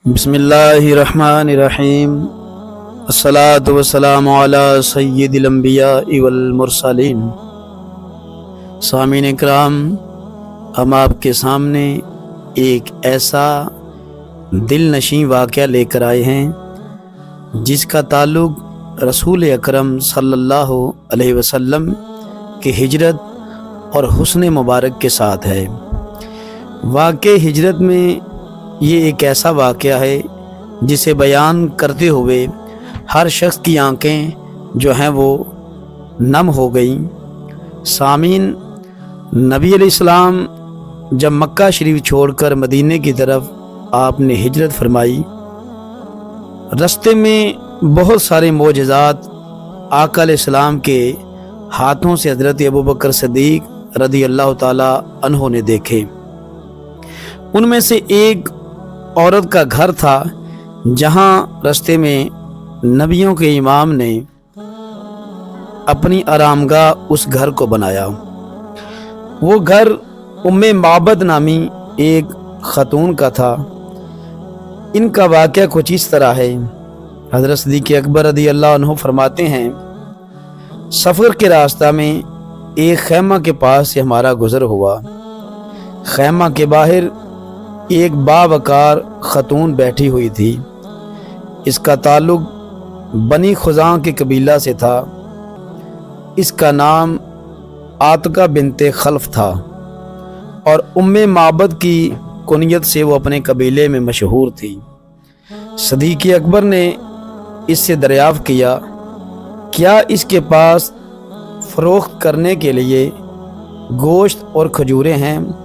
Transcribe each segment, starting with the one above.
बिस्मिल्लाहिर्रहमानिर्रहीम। अस्सलातु वस्सलामु अला सय्यिदिल अंबिया'i वल मुरसलीन। सामीन इकराम, हम आपके सामने एक ऐसा दिल नशीं वाक़या लेकर आए हैं जिसका ताल्लुक़ रसूल अकरम सल्लल्लाहु अलैहि वसल्लम की हिजरत और हुस्न मुबारक के साथ है। वाक़े हिजरत में ये एक ऐसा वाक़या है जिसे बयान करते हुए हर शख्स की आंखें जो हैं वो नम हो गईं। सामीन, नबी अलैहिस्सलाम जब मक्का शरीफ छोड़कर मदीने की तरफ आपने हिजरत फरमाई, रस्ते में बहुत सारे मोजज़ात आका अलैहिस्सलाम के हाथों से हज़रत अबू बकर सिद्दीक़ रज़ी अल्लाह ताला अन्हो ने देखे। उनमें से एक औरत का घर था जहां रास्ते में नबियों के इमाम ने अपनी आरामगाह उस घर को बनाया। वो घर उम्मे माबद नामी एक ख़तून का था। इनका वाक़या कुछ इस तरह है। हज़रत सिद्दीक़ अकबर रज़ी अल्लाह अन्हु फरमाते हैं, सफ़र के रास्ता में एक खैमा के पास से हमारा गुज़र हुआ। खैमा के बाहर एक बावकार ख़तून बैठी हुई थी। इसका ताल्लुक़ बनी खुज़ा के कबीला से था। इसका नाम आतका बिनते खल्फ था और उम्मे माबद की कुनियत से वो अपने कबीले में मशहूर थी। सिद्दीक़ अकबर ने इससे दरियाफ़्त किया, क्या इसके पास फ़रोख्त करने के लिए गोश्त और खजूरें हैं?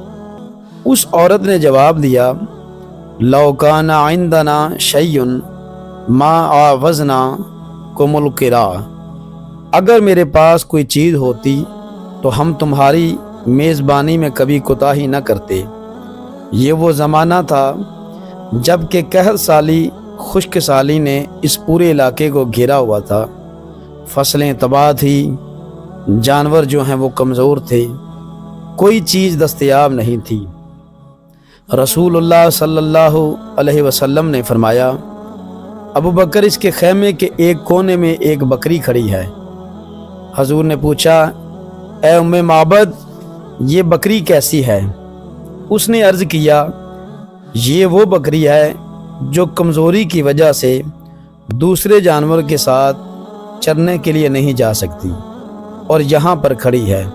उस औरत ने जवाब दिया, लौ काना इंदना शैयुन मा आवज़ना कुमुल किरा। अगर मेरे पास कोई चीज़ होती तो हम तुम्हारी मेज़बानी में कभी कोताही न करते। ये वो ज़माना था जब कि कहत साली खुश्क साली ने इस पूरे इलाके को घेरा हुआ था। फसलें तबाह थी, जानवर जो हैं वो कमज़ोर थे, कोई चीज़ दस्तयाब नहीं थी। रसूलुल्लाह सल्लल्लाहु अलैहि वसल्लम ने फरमाया, अबू बकर, इसके खैमे के एक कोने में एक बकरी खड़ी है। हजूर ने पूछा, ए उम्मे माबद, ये बकरी कैसी है? उसने अर्ज़ किया, ये वो बकरी है जो कमज़ोरी की वजह से दूसरे जानवर के साथ चरने के लिए नहीं जा सकती और यहाँ पर खड़ी है।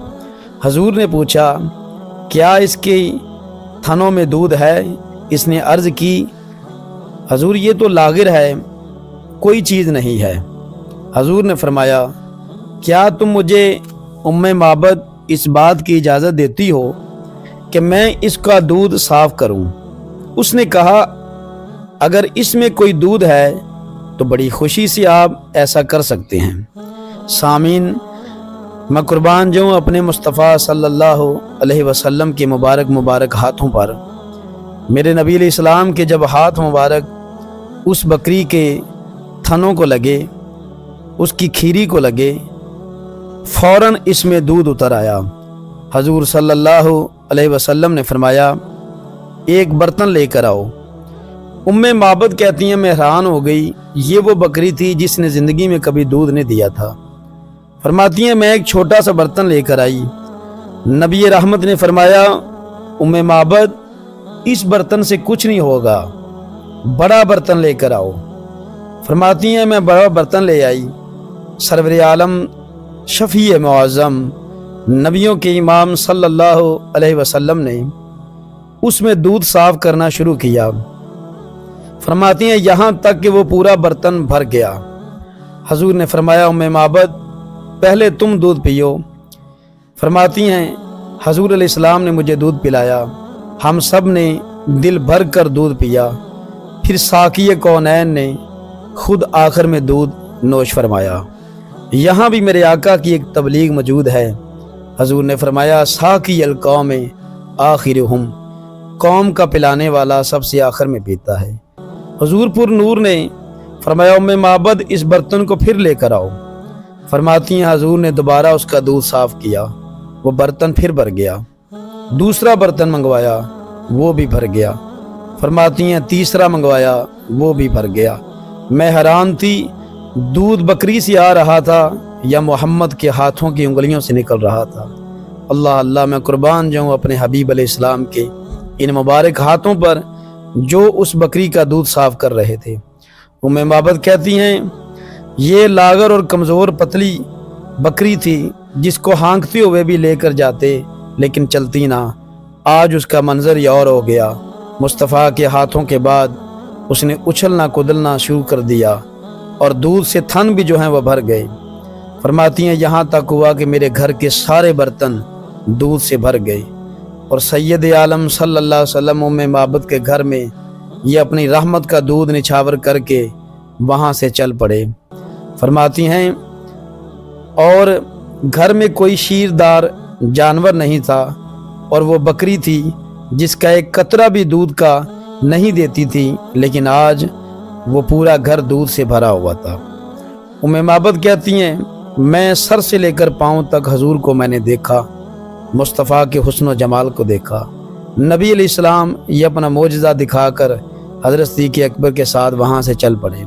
हजूर ने पूछा, क्या इसके थनों में दूध है? इसने अर्ज़ की, हजूर ये तो लागिर है, कोई चीज़ नहीं है। हजूर ने फरमाया, क्या तुम मुझे उम्मे माबद इस बात की इजाज़त देती हो कि मैं इसका दूध साफ़ करूं? उसने कहा, अगर इसमें कोई दूध है तो बड़ी खुशी से आप ऐसा कर सकते हैं। सामीन, मैं कुर्बान जाऊँ अपने मुस्तफ़ा सल्लल्लाहु अलैहि वसल्लम के मुबारक हाथों पर। मेरे नबी अलैहिस्सलाम के जब हाथ मुबारक उस बकरी के थनों को लगे, उसकी खीरी को लगे, फ़ौरन इसमें दूध उतर आया। हजूर सल्लल्लाहु अलैहि वसल्लम ने फरमाया, एक बर्तन लेकर आओ। उम्मे माबद कहती हैं, मैं हैरान हो गई, ये वो बकरी थी जिसने ज़िंदगी में कभी दूध नहीं दिया था। फरमाती हैं, मैं एक छोटा सा बर्तन लेकर आई। नबी रहमत ने फरमाया, उम्मे माबद, इस बर्तन से कुछ नहीं होगा, बड़ा बर्तन लेकर आओ। फरमाती हैं, मैं बड़ा बर्तन ले आई। सरवर आलम शफ़ी मुअज़्ज़म नबियों के इमाम सल्लल्लाहु अलैहि वसल्लम ने उसमें दूध साफ़ करना शुरू किया। फरमाती हैं, यहाँ तक कि वो पूरा बर्तन भर गया। हजूर ने फरमाया, उम्मे माबद, पहले तुम दूध पियो। फरमाती हैं, हजूर अलैहिस्सलाम ने मुझे दूध पिलाया। हम सब ने दिल भर कर दूध पिया। फिर साक़ी कौनैन ने खुद आखिर में दूध नोश फरमाया। यहाँ भी मेरे आका की एक तबलीग मौजूद है। हजूर ने फरमाया, साक़ी अल कौम आखिरुहुम, कौम का पिलाने वाला सबसे आखिर में पीता है। हजूर पुर नूर ने फरमाया, उम्मे माबद, इस बर्तन को फिर लेकर आओ। फरमाती हैं, हजूर ने दोबारा उसका दूध साफ़ किया, वो बर्तन फिर भर गया। दूसरा बर्तन मंगवाया, वो भी भर गया। फरमाती हैं तीसरा मंगवाया, वो भी भर गया। मैं हैरान थी, दूध बकरी से आ रहा था या मोहम्मद के हाथों की उंगलियों से निकल रहा था। अल्लाह अल्लाह, मैं कुर्बान जाऊँ अपने हबीब अलैहिस्सलाम के इन मुबारक हाथों पर जो उस बकरी का दूध साफ कर रहे थे। उम्मे माबद कहती हैं, ये लागर और कमज़ोर पतली बकरी थी जिसको हाँकते हुए भी लेकर जाते लेकिन चलती ना। आज उसका मंजर ही और हो गया। मुस्तफ़ा के हाथों के बाद उसने उछलना कुदलना शुरू कर दिया और दूध से थन भी जो हैं वह भर गए। फरमाती हैं यहाँ तक हुआ कि मेरे घर के सारे बर्तन दूध से भर गए और सैयद आलम सल्लल्लाहु अलैहि वसल्लम उम्मे माबद के घर में ये अपनी रहमत का दूध निछावर करके वहाँ से चल पड़े। फरमाती हैं और घर में कोई शीरदार जानवर नहीं था और वो बकरी थी जिसका एक कतरा भी दूध का नहीं देती थी, लेकिन आज वो पूरा घर दूध से भरा हुआ था। उम्मे माबद कहती हैं, मैं सर से लेकर पाँव तक हजूर को मैंने देखा, मुस्तफ़ा के हुस्न व जमाल को देखा। नबी अलैहिस्सलाम ये अपना मोजज़ा दिखाकर हज़रत सिद्दीक़ अकबर के साथ वहाँ से चल पड़े।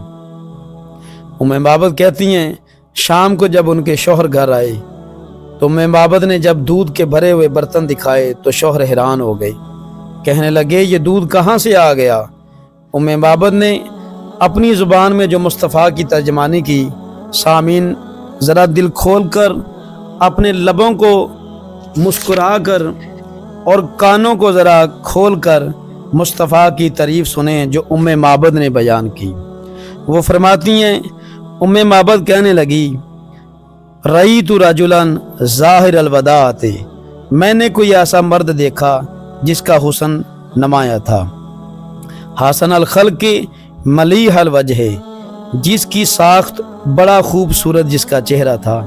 उम्मे माबद कहती हैं, शाम को जब उनके शौहर घर आए तो उम्मे माबद ने जब दूध के भरे हुए बर्तन दिखाए तो शौहर हैरान हो गए, कहने लगे ये दूध कहाँ से आ गया। उम्मे माबद ने अपनी ज़ुबान में जो मुस्तफ़ा की तर्जमानी की, सामीन ज़रा दिल खोल कर अपने लबों को मुस्कुरा कर और कानों को ज़रा खोल कर मुस्तफ़ा की तारीफ़ सुने जो उम्मे माबद ने बयान की। वो फरमाती हैं, उम्मे माबद कहने लगी, रईतु रजुलन ज़ाहिर अलवदाअते, मैंने कोई ऐसा मर्द देखा जिसका हुस्न नमाया था, हसन अल खल्क़ के मलीह अल वजह, जिसकी साख्त बड़ा खूबसूरत जिसका चेहरा था,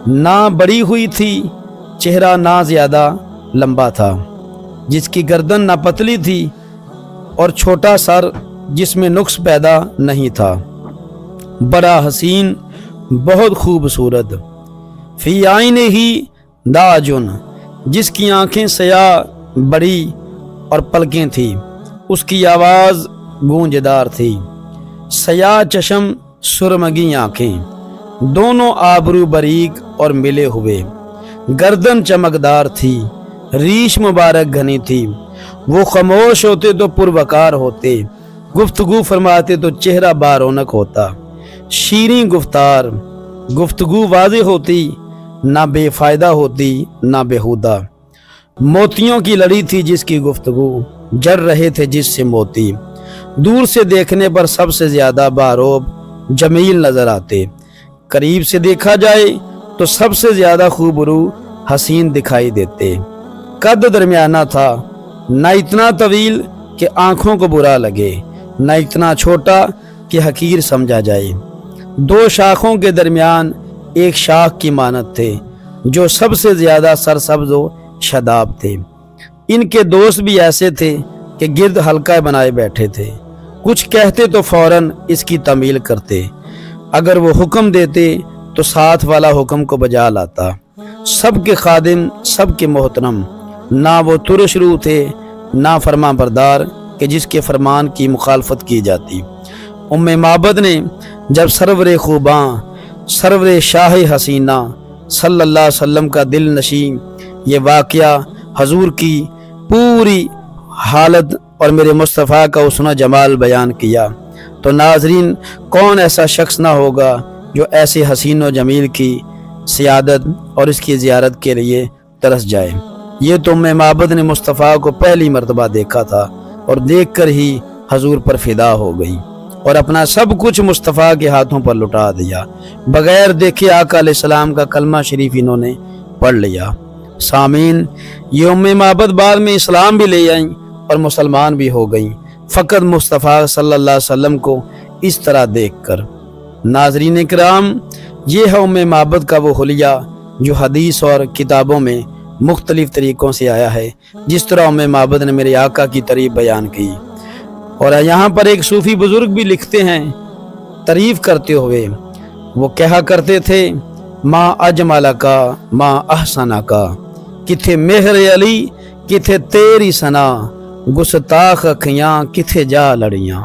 ना बड़ी हुई थी चेहरा ना ज़्यादा लंबा था, जिसकी गर्दन ना पतली थी और छोटा सर जिसमें नुक्स पैदा नहीं था, बड़ा हसीन बहुत खूबसूरत, फ़ी आईने ही दाजुन, जिसकी आँखें सया बड़ी और पलकें थी, उसकी आवाज़ गूंजदार थी, सया चशम सुरमगी आँखें, दोनों आबरू बरीक और मिले हुए, गर्दन चमकदार थी, रीश मुबारक घनी थी। वो खामोश होते तो पुरवकार होते, गुफ्तगू फरमाते तो चेहरा बारौनक होता, शीरीं गुफ्तार, गुफ्तगू वाज़ेह होती, ना बेफ़ायदा होती ना बेहुदा, मोतियों की लड़ी थी जिसकी गुफ्तगू, जड़ रहे थे जिससे मोती, दूर से देखने पर सबसे ज़्यादा बारोब जमील नज़र आते, करीब से देखा जाए तो सबसे ज़्यादा खूबरू हसीन दिखाई देते। कद दरमियाना था, ना इतना तवील कि आँखों को बुरा लगे, ना इतना छोटा कि हकीर समझा जाए। दो शाखों के दरमियान एक शाख की मानत थे जो सबसे ज़्यादा सरसब्ज़ व शदाब थे। इनके दोस्त भी ऐसे थे कि गिर्द हल्का बनाए बैठे थे, कुछ कहते तो फौरन इसकी तमील करते, अगर वो हुक्म देते तो साथ वाला हुक्म को बजा लाता। सबके खादिम सबके मोहतरम, ना वो तुरशरू थे ना फरमा बरदार कि जिसके फरमान की मुखालफत की जाती। उम्मे माबद ने जब सरवरे खूबां सरवरे शाह हसीना सल्लल्लाहु अलैहि वसल्लम का दिल नशीं ये वाक़या हजूर की पूरी हालत और मेरे मुस्तफ़ा का हुस्न जमाल बयान किया तो नाजरीन कौन ऐसा शख्स ना होगा जो ऐसे हसीन व जमील की सियादत और इसकी ज़ियारत के लिए तरस जाए। ये तो उम्मे माबद ने मुस्तफ़ा को पहली मर्तबा देखा था और देखकर ही हजूर पर फिदा हो गई और अपना सब कुछ मुस्तफ़ा के हाथों पर लुटा दिया। बगैर देखे आका अलैहिस्सलाम का कलमा शरीफ इन्होंने पढ़ लिया। सामीन, ये उम्मे माबद बाद में इस्लाम भी ले आई और मुसलमान भी हो गई, फ़कत मुस्तफ़ा सल्लल्लाहु अलैहि वसल्लम को इस तरह देखकर। नाज़रीन इकराम, ये है उम्मे माबद का वो हुलिया जो हदीस और किताबों में मुख्तलिफ तरीक़ों से आया है। जिस तरह उम्मे माबद ने मेरे आका की तारीफ़ बयान की। और यहाँ पर एक सूफ़ी बुज़ुर्ग भी लिखते हैं तारीफ़ करते हुए, वो कहा करते थे, माँ अजमला का माँ अहसना का, किथे मेहर अली किथे तेरी सना, گستاخ اکھیاں کتھے جا لڑیاں۔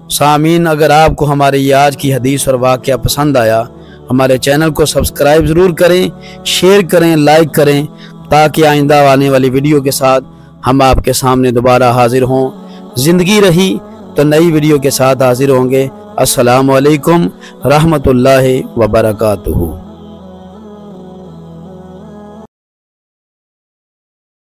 سامعین، اگر آپ کو ہمارے یہ آج کی حدیث اور واقعہ پسند آیا، ہمارے چینل کو سبسکرائب ضرور کریں، شیئر کریں، لائک کریں، تاکہ آئندہ آنے والی ویڈیو کے ساتھ ہم آپ کے سامنے دوبارہ حاضر ہوں۔ زندگی رہی تو نئی ویڈیو کے ساتھ حاضر ہوں گے۔ السلام علیکم رحمت اللہ وبرکاتہ۔